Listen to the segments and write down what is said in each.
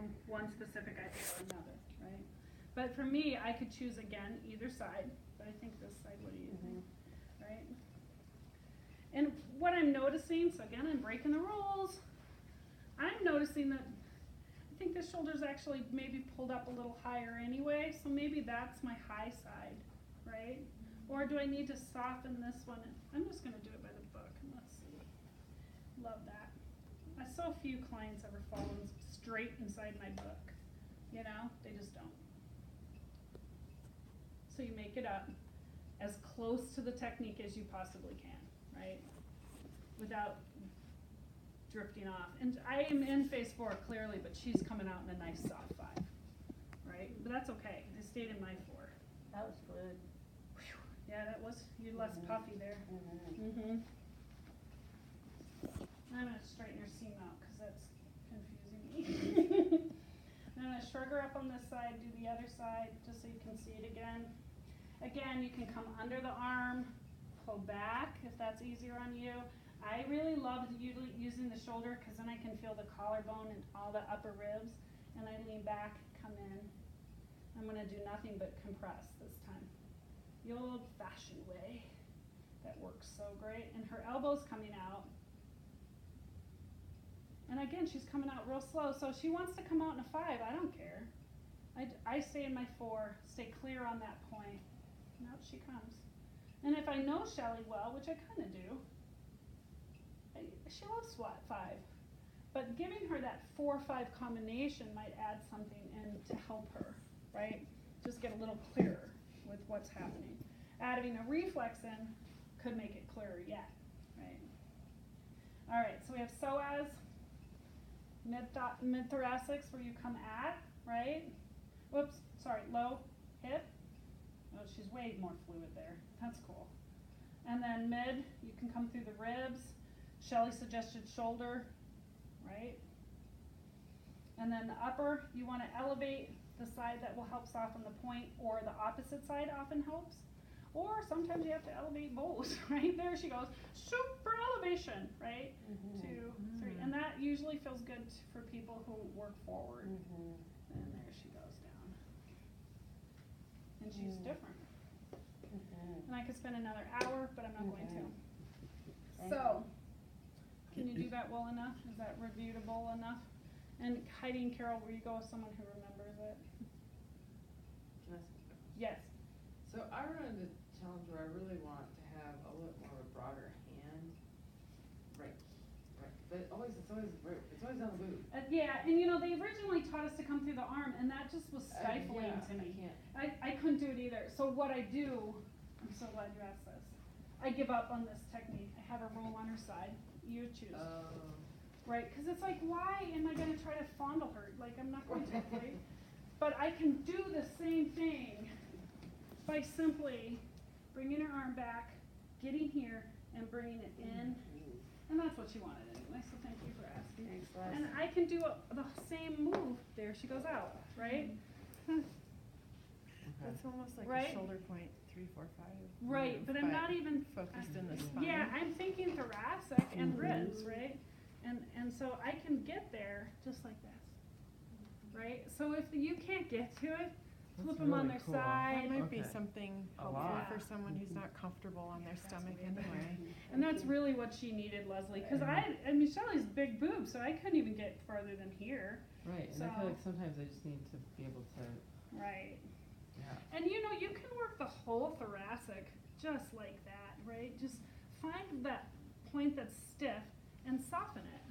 from one specific idea or another, right? But for me, I could choose again either side, but I think this side, what do you think, right? And what I'm noticing, so again, I'm breaking the rules. I'm noticing that I think this shoulder's actually maybe pulled up a little higher anyway, so maybe that's my high side, right? Or do I need to soften this one? I'm just gonna do it by the book, and let's see. Love that. So few clients ever follow straight inside my book, you know? They just don't. So you make it up as close to the technique as you possibly can, right? Without drifting off. And I am in phase 4 clearly, but she's coming out in a nice soft 5, right? But that's okay. I stayed in my 4. That was good. Whew. Yeah, that was, you're less puffy there. I'm going to straighten your seam out because that's confusing me. I'm going to shrug her up on this side, do the other side, just so you can see it again. Again, you can come under the arm, pull back if that's easier on you. I really love using the shoulder because then I can feel the collarbone and all the upper ribs. And I lean back, come in. I'm going to do nothing but compress this time. The old-fashioned way. That works so great. And her elbow's coming out. And again, she's coming out real slow. So if she wants to come out in a 5, I don't care. I stay in my 4, stay clear on that point. And out she comes. And if I know Shelly well, which I kind of do, she loves SWAT 5. But giving her that 4-5 combination might add something in to help her, right? Just get a little clearer with what's happening. Adding a reflex in could make it clearer yet, right? All right, so we have psoas, mid-thoracics where you come at, right? Whoops, sorry, low hip. Oh, she's way more fluid there. That's cool. And then mid, you can come through the ribs. Shelly suggested shoulder, right? And then the upper, you want to elevate the side that will help soften the point, or the opposite side often helps. Or sometimes you have to elevate both, right? There she goes, super elevation, right? 2, 3, and that usually feels good for people who work forward. And there she goes down. And she's different. And I could spend another hour, but I'm not going to. So, can you do that well enough? Is that reviewable enough? And Heidi and Carol, will you go with someone who remembers it? Can I ask a question? Yes. So I run into a challenge where I really want to have a little more of a broader hand. Right. But it's always on the boob. Yeah, and you know, they originally taught us to come through the arm, and that just was stifling to me. I couldn't do it either. So what I do, I'm so glad you asked this. I give up on this technique. I have her roll on her side. You choose. Right, because it's like, why am I going to try to fondle her? Like, I'm not going to, right? But I can do the same thing by simply bringing her arm back, getting here, and bringing it in. And that's what she wanted anyway, so thank you for asking. Thanks, Les. And I can do the same move. There she goes out, right? It's almost like Right? a shoulder point, 3, 4, 5. Right, move, but I'm not even focused in the spine. Yeah, I'm thinking thoracic and ribs, right? And so I can get there just like this, right? So if you can't get to it, flip them on really their cool. side. That might be Okay. something A helpful lot. for someone who's not comfortable on their stomach anyway. And that's really what she needed, Leslie, because I mean, Shelly's big boobs, so I couldn't even get farther than here. Right, and I So- feel like sometimes I just need to be able to, Right. yeah. And you know, you can work the whole thoracic just like that, right? Just find that point that's stiff and soften it.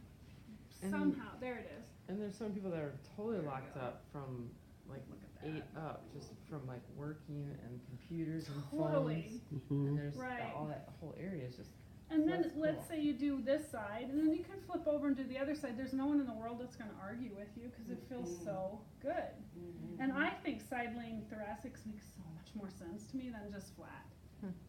And- Somehow, there it is. And there's some people that are totally There we locked go. up from like Look at that. 8 up, just from like working and computers and Totally. phones. And there's Right. all that whole area is just, And then That's let's cool. say you do this side, and then you can flip over and do the other side. There's no one in the world that's going to argue with you because it feels so good. And I think side laying thoracics makes so much more sense to me than just flat,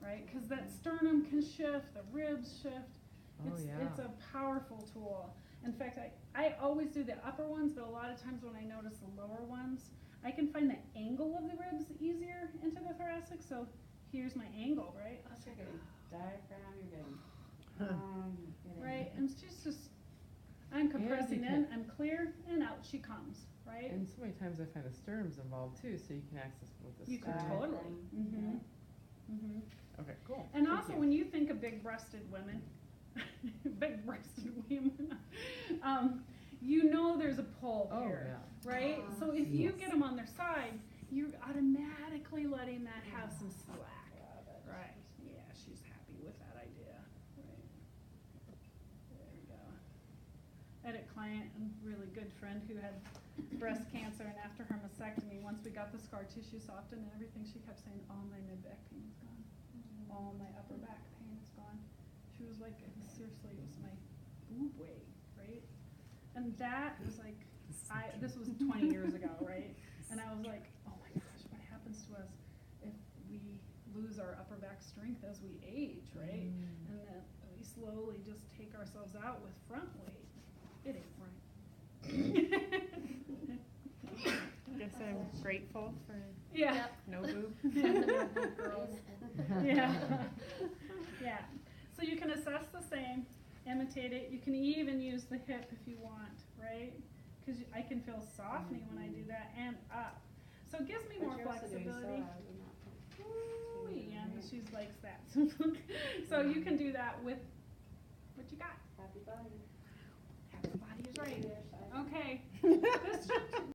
right? Because that sternum can shift, the ribs shift. oh yeah. It's a powerful tool. In fact, I always do the upper ones, but a lot of times when I notice the lower ones, I can find the angle of the ribs easier into the thoracic. So here's my angle, right? Plus you're getting diaphragm, you're getting Right, and she's just, I'm compressing in, I'm clear, and out she comes. right? And so many times I find the sternum's involved too, so you can access with the You could sternum. totally. Mm-hmm. Mm-hmm. Okay, cool. And Thank also, you. when you think of big-breasted women, big-breasted women, you know there's a pull Oh, here, yeah. right? So if you Yes. get them on their side, you're automatically letting that have some slack, right? Yeah, she's happy with that idea, right? There we go. I had a client, a really good friend, who had breast cancer, and after her mastectomy, once we got the scar tissue softened and everything, she kept saying, all my mid-back pain is gone. All my upper back pain is gone. She was like, seriously, it was my boob weight, right? And that was like, this was 20 years ago, right? And I was like, oh my gosh, what happens to us if we lose our upper back strength as we age, right? And then we slowly just take ourselves out with front weight. It ain't right. Guess I'm grateful for Yeah. no boob. No boob girls. Yeah. Yeah. So you can assess the same, imitate it. You can even use the hip if you want, right? Because I can feel softening when I do that and up. So it gives me more flexibility. Ooh, yeah, she likes that. So you can do that with what you got. Happy body. Happy body is right. Okay. This should